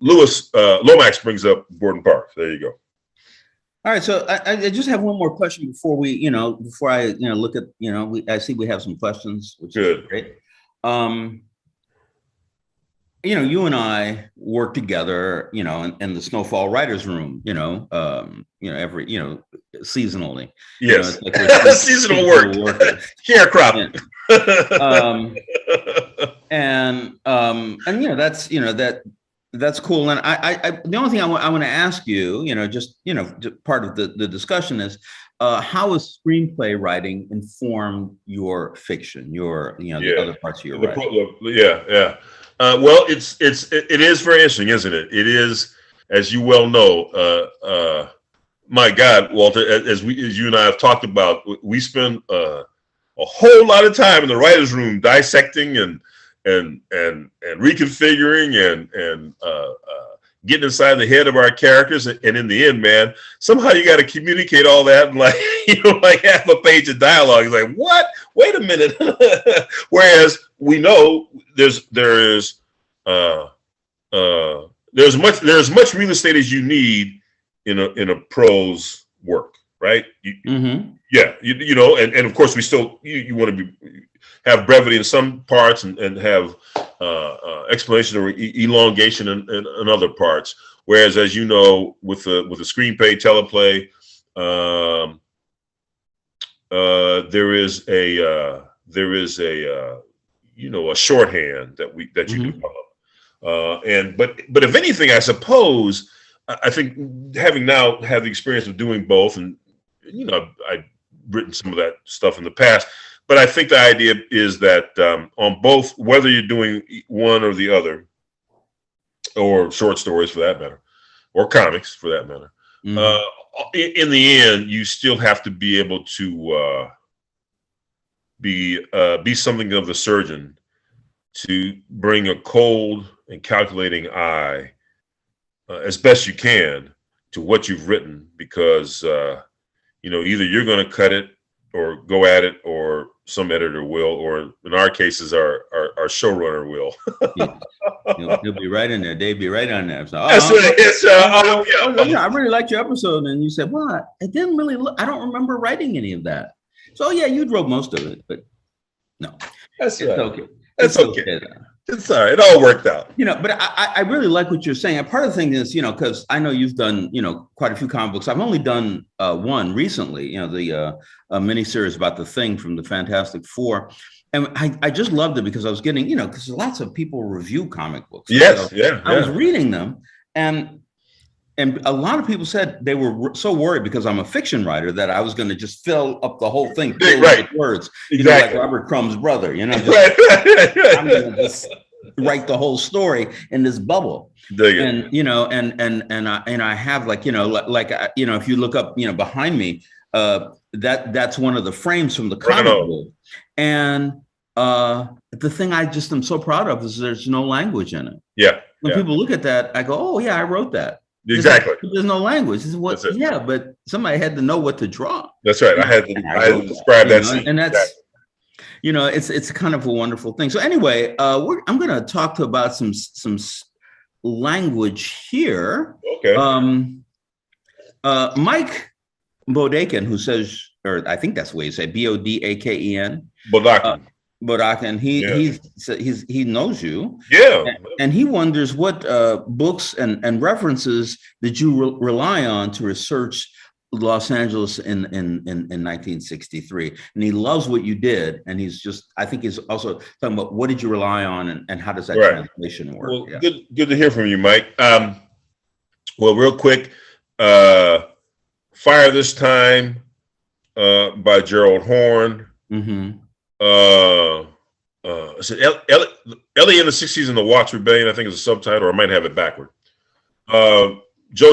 Louis Lomax brings up Gordon Parks. There you go. All right, so I just have one more question before we, before I, look at, I see we have some questions, which is great. You and I work together, in the Snowfall Writers Room, every, seasonally. Yes, like seasonal work, sharecropping. That's cool. And I the only thing I want to ask you, just part of the discussion is, how has screenplay writing informed your fiction, the other parts of your writing? Yeah. Well, it is very interesting, isn't it? It is, as you well know. My God, Walter, as you and I have talked about, we spend a whole lot of time in the writers' room dissecting and reconfiguring and getting inside the head of our characters. And in the end, man, somehow you got to communicate all that in like half a page of dialogue. It's like, what? Wait a minute. Whereas we know there's much real estate as you need in a prose work, right? Yeah, and of course we still you want to have brevity in some parts and have explanation or elongation in other parts. Whereas, as you know, with the screenplay teleplay, there is a shorthand that you develop. But if anything, I suppose I think having now had the experience of doing both, and I've written some of that stuff in the past. But I think the idea is that on both, whether you're doing one or the other, or short stories for that matter, or comics for that matter, in the end, you still have to be able to be something of the surgeon to bring a cold and calculating eye as best you can to what you've written, because either you're going to cut it or go at it, or some editor will, or in our cases, our showrunner will. Yeah. He'll be right in there. They'd be right on there. So, That's right. It's, I really liked your episode, and you said, "Well, it didn't really look. I don't remember writing any of that." So, yeah, you wrote most of it, but no, that's it's right. okay. That's okay. It's all right. It all worked out. But I really like what you're saying. And part of the thing is, because I know you've done, quite a few comic books. I've only done one recently, the miniseries about The Thing from the Fantastic Four. And I just loved it because I was getting, because lots of people review comic books. Yes, so I was reading them, and a lot of people said they were so worried because I'm a fiction writer that I was going to just fill up the whole thing with words, exactly. like Robert Crumb's brother, I'm going to just write the whole story in this bubble. And I have if you look up, behind me, that's one of the frames from the comic book. And the thing I just am so proud of is there's no language in it. Yeah. When people look at that, I go, "Oh yeah, I wrote that." Exactly. There's no language. This is what. Yeah, but somebody had to know what to draw. That's right. I had to describe that scene. And that's, it's kind of a wonderful thing. So anyway, I'm going to talk about some language here. Okay. Mike Bodaken, who says, or I think that's the way you say, Bodaken. Bodaken. He knows you. Yeah. And he wonders what books and references did you rely on to research Los Angeles in 1963. And he loves what you did. And I think he's also talking about what did you rely on and how does that translation work? Well, good to hear from you, Mike. Well, real quick, Fire This Time by Gerald Horne. Mm-hmm. Ellie in the 60s in the Watts Rebellion, I think is a subtitle, or I might have it backward. Joe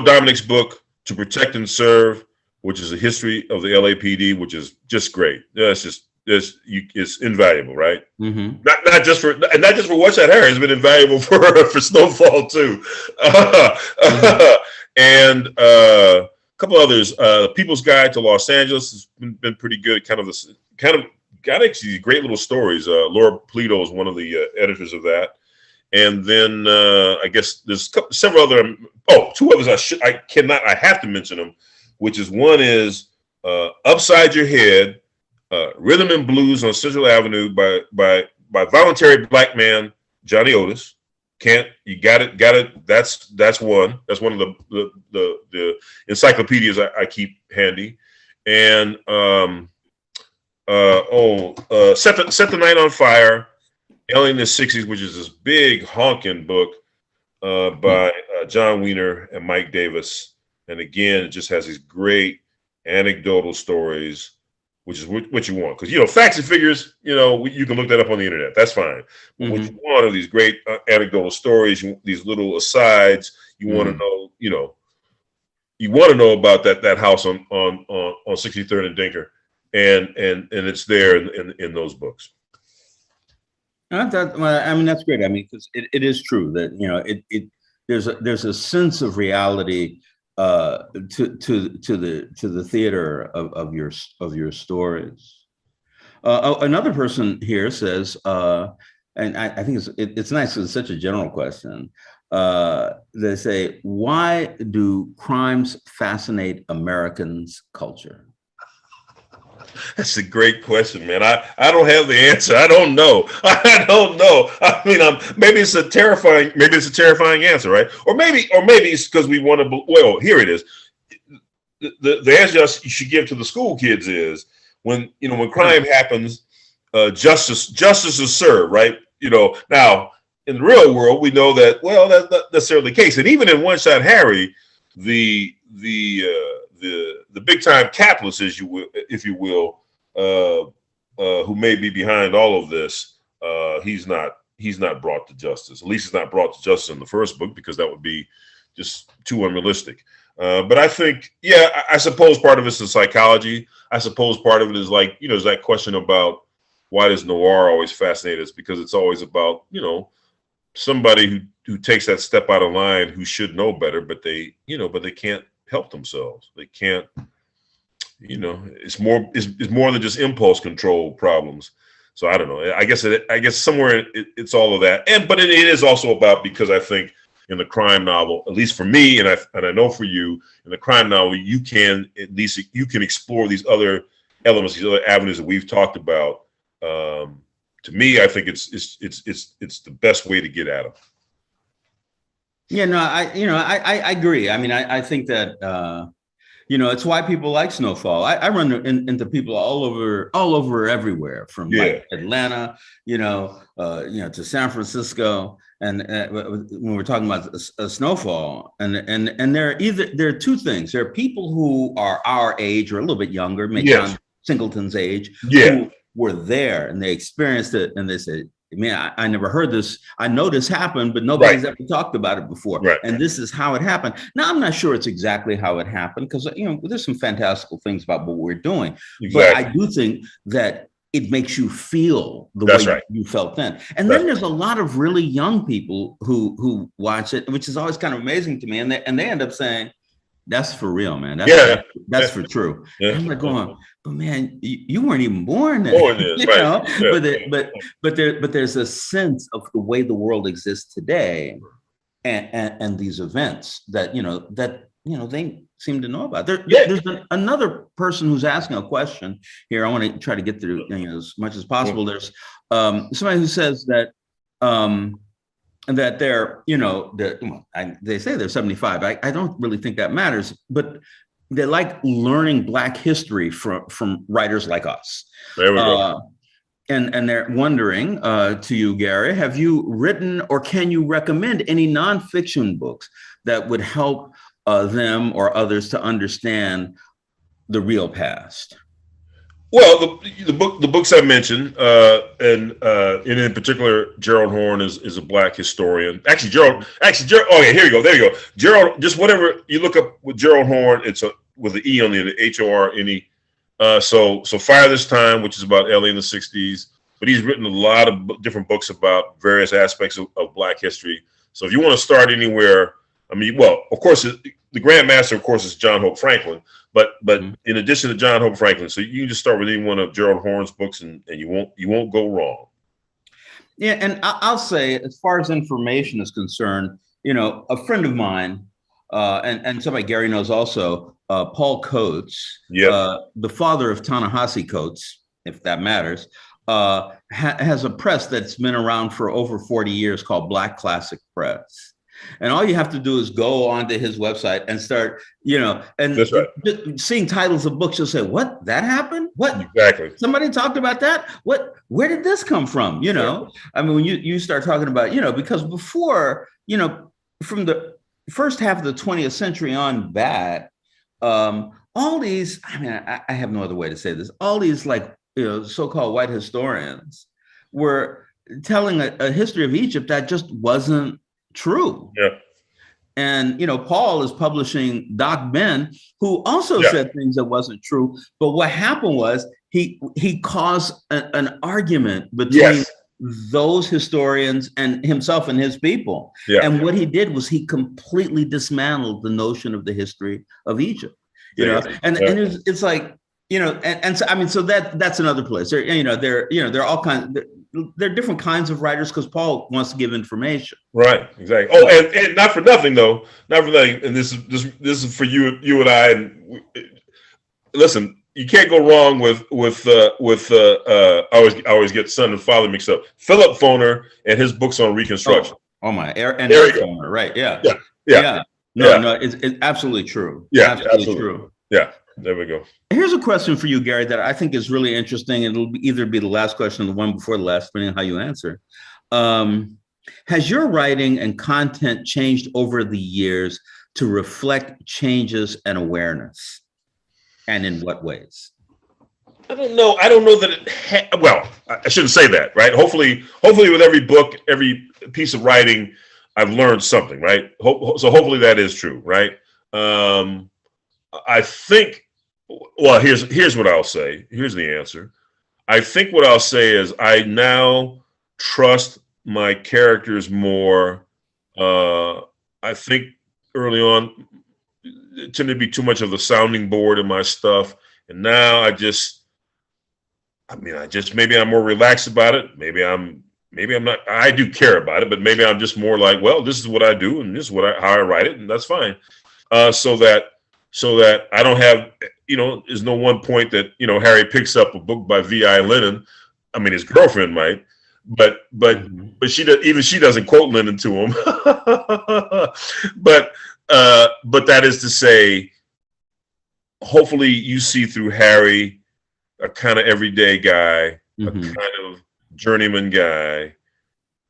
Dominic's book, To Protect and Serve, which is a history of the LAPD, which is just great. It's invaluable, right? Mm-hmm. Not just for West Side Harry, it's been invaluable for Snowfall too. And a couple others. People's Guide to Los Angeles has been pretty good. Kind of got actually great little stories. Laura Polito is one of the editors of that. And then I guess there's several other. Two others I have to mention them, which is one is Upside Your Head, Rhythm and Blues on Central Avenue by voluntary black man Johnny Otis. You got it. That's one. That's one of the encyclopedias I keep handy. And Set the Night on Fire, Alien in the 60s, which is this big honking book by John Wiener and Mike Davis. And again, it just has these great anecdotal stories, which is what you want. Because, facts and figures, you can look that up on the internet. That's fine. But Mm-hmm. what you want are these great anecdotal stories, these little asides. You want to know, you want to know about that house on 63rd and Dinker. And it's there in those books. That's great. Because it is true that there's a sense of reality to the theater of your stories. Another person here says, and I think it's nice because it's such a general question. They say, why do crimes fascinate Americans' culture? That's a great question, man. I don't have the answer. I don't know. Maybe it's a terrifying answer, right? Or maybe it's because we want to. Well, here it is. The answer you should give to the school kids is when crime happens, justice is served, right? Now in the real world, we know that that's not necessarily the case, and even in One Shot Harry, the big time capitalist, if you will, who may be behind all of this, he's not brought to justice. At least he's not brought to justice in the first book, because that would be just too unrealistic. But I think, I suppose part of it's the psychology. I suppose part of it is is that question about why does noir always fascinate us? Because it's always about, somebody who takes that step out of line, who should know better, but they can't help themselves. They can't it's more than just impulse control problems. So I don't know. I guess somewhere it's all of that, but it is also about, because I think in the crime novel, at least for me, and I know for you, in the crime novel, you can explore these other elements, these other avenues that we've talked about. To me, I think it's the best way to get at them. Yeah, no, I agree. I mean, I think that it's why people like Snowfall. I run into people all over everywhere, from like Atlanta, to San Francisco. And when we're talking about Snowfall, and there are two things. There are people who are our age or a little bit younger, maybe John Singleton's age, who were there and they experienced it, and they said, man, I never heard this. I know this happened, but nobody's ever talked about it before. Right. And this is how it happened. Now, I'm not sure it's exactly how it happened, because, there's some fantastical things about what we're doing. Exactly. But I do think that it makes you feel the way you felt then. And then there's a lot of really young people who watch it, which is always kind of amazing to me. And they end up saying, that's for real, man. That's for true. Yeah. I'm like going, but man, you weren't even born then. But there's a sense of the way the world exists today, and these events that they seem to know about. There's another person who's asking a question here. I want to try to get through as much as possible. There's somebody who says that that they say they're 75. I don't really think that matters, but they like learning Black history from writers like us. There we go. And they're wondering, to you, Gary, have you written or can you recommend any nonfiction books that would help them or others to understand the real past? Well, the books I mentioned, and in particular, Gerald Horne is a Black historian. Actually, Gerald. Oh yeah, here you go. There you go. Gerald. Just whatever you look up with Gerald Horne, it's with the E on the end, HORNE. So Fire This Time, which is about LA in the '60s, but he's written a lot of different books about various aspects of Black history. So if you want to start anywhere, I mean, well, of course, the Grandmaster, of course, is John Hope Franklin. But in addition to John Hope Franklin, so you can just start with any one of Gerald Horne's books, and you won't go wrong. Yeah, and I'll say, as far as information is concerned, a friend of mine, and somebody Gary knows also, Paul Coates, the father of Ta-Nehisi Coates, if that matters, has a press that's been around for over 40 years called Black Classic Press. And all you have to do is go onto his website and start, and seeing titles of books, you'll say, what, that happened? What? Exactly. Somebody talked about that? What, where did this come from? I mean, when you start talking about, because before, from the first half of the 20th century on back, all these, I mean, I have no other way to say this, all these so-called white historians were telling a history of Egypt that just wasn't true. Yeah. And Paul is publishing Doc Ben, who also said things that wasn't true. But what happened was he caused an argument between those historians and himself and his people. Yeah. And what he did was he completely dismantled the notion of the history of Egypt. And it's like, and so I mean, so that's another place. There are all kinds. There are different kinds of writers because Paul wants to give information. Right, exactly. Oh, and not for nothing though. Not for nothing. And this is for you and I. And listen, you can't go wrong with I always get son and father mixed up. Philip Foner and his books on Reconstruction. Oh my, and Eric Foner, right? Yeah. No, it's absolutely true. Yeah, absolutely true. Yeah. There we go. Here's a question for you, Gary, that I think is really interesting. It'll either be the last question or the one before the last, depending on how you answer. Has your writing and content changed over the years to reflect changes and awareness? And in what ways? I don't know. I don't know that well, I shouldn't say that, right? Hopefully with every book, every piece of writing, I've learned something, right? So hopefully that is true, right? I think, well, here's what I'll say. Here's the answer. I think what I'll say is I now trust my characters more. I think early on it tended to be too much of the sounding board in my stuff, And now maybe I'm more relaxed about it. Maybe I'm not. I do care about it, but maybe I'm just more like, well, this is what I do, and this is how I write it, and that's fine. So that I don't have, there's no one point that Harry picks up a book by V.I. Lenin. I mean, his girlfriend might, but she doesn't quote Lenin to him. But that is to say, hopefully you see through Harry a kind of everyday guy, a kind of journeyman guy,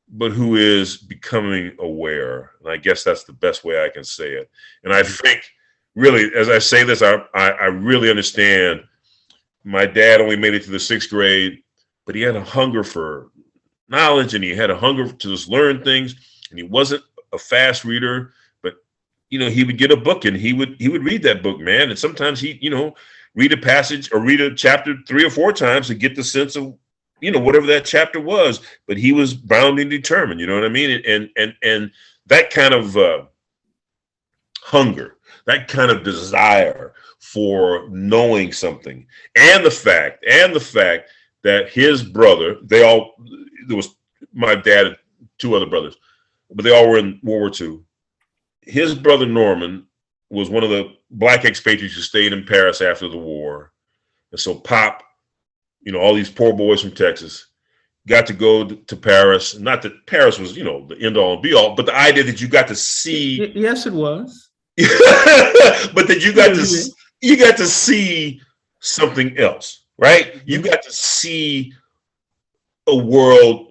but who is becoming aware. And I guess that's the best way I can say it. And I think, really, as I say this, I really understand. My dad only made it to the 6th grade, but he had a hunger for knowledge, and he had a hunger to just learn things. And he wasn't a fast reader, but he would get a book and he would read that book, man. And sometimes he read a passage or read a chapter 3 or 4 times to get the sense of whatever that chapter was. But he was bound and determined. You know what I mean? And that kind of hunger, that kind of desire for knowing something, and the fact that his brother, there was my dad and 2 other brothers, but they all were in World War II. His brother Norman was one of the Black expatriates who stayed in Paris after the war. And so Pop, all these poor boys from Texas got to go to Paris. Not that Paris was, the end all and be all, but the idea that you got to see. Yes, it was. But that you got to see something else, right? You got to see a world.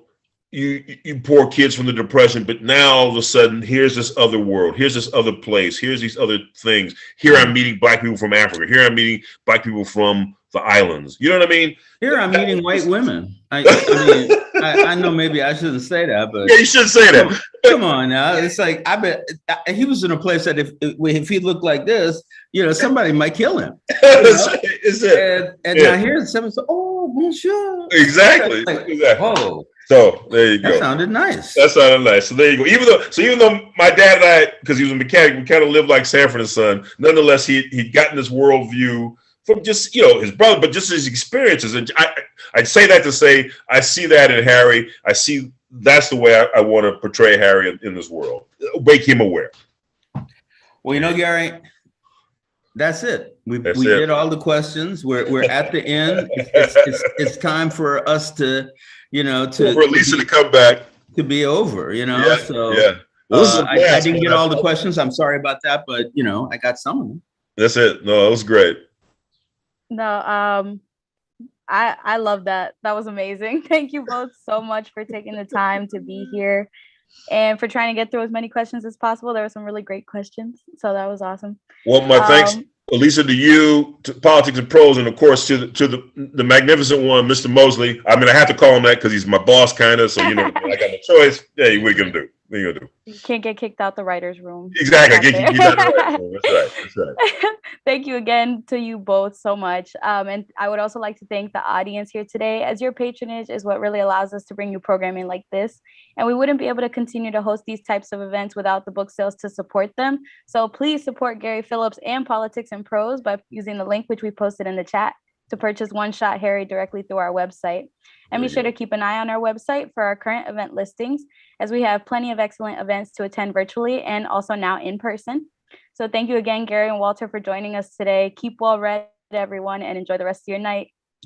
You poor kids from the Depression, but now all of a sudden, here's this other world. Here's this other place. Here's these other things. Here I'm meeting Black people from Africa. Here I'm meeting Black people from the islands. You know what I mean? Here I'm meeting white women. I know maybe I shouldn't say that, but yeah, you should say that. Come on now. It's like, I bet he was in a place that if he looked like this, somebody might kill him. Is it? And now here's someone say, "Oh, bonjour." Exactly. Oh. So there you go. That sounded nice. So there you go. Even though my dad and I, because he was a mechanic, we kind of lived like Sanford and Son. Nonetheless, he'd gotten this worldview from just his brother, but just his experiences. And I'd say that to say I see that in Harry. I see that's the way I want to portray Harry in this world. Make him aware. Well, Gary, that's it. We did all the questions. We're at the end. It's time for us to. For Lisa to come back, to be over, Yeah, so yeah. I didn't get all the questions. I'm sorry about that, but I got some of them. That's it. No, it was great. No, I love that. That was amazing. Thank you both so much for taking the time to be here and for trying to get through as many questions as possible. There were some really great questions, so that was awesome. Well, my thanks, Lisa, to you, to Politics and Prose, and of course to the magnificent one, Mr. Mosley. I mean, I have to call him that because he's my boss, kind of. So I got no choice. Hey, what are you gonna do? What are you gonna do? You can't get kicked out the writer's room. Exactly. That's right. Thank you again to you both so much. And I would also like to thank the audience here today, as your patronage is what really allows us to bring you programming like this. And we wouldn't be able to continue to host these types of events without the book sales to support them. So please support Gary Phillips and Politics and Prose by using the link which we posted in the chat to purchase One Shot Harry directly through our website. And be sure to keep an eye on our website for our current event listings, as we have plenty of excellent events to attend virtually and also now in person. So thank you again, Gary and Walter, for joining us today. Keep well read, everyone, and enjoy the rest of your night.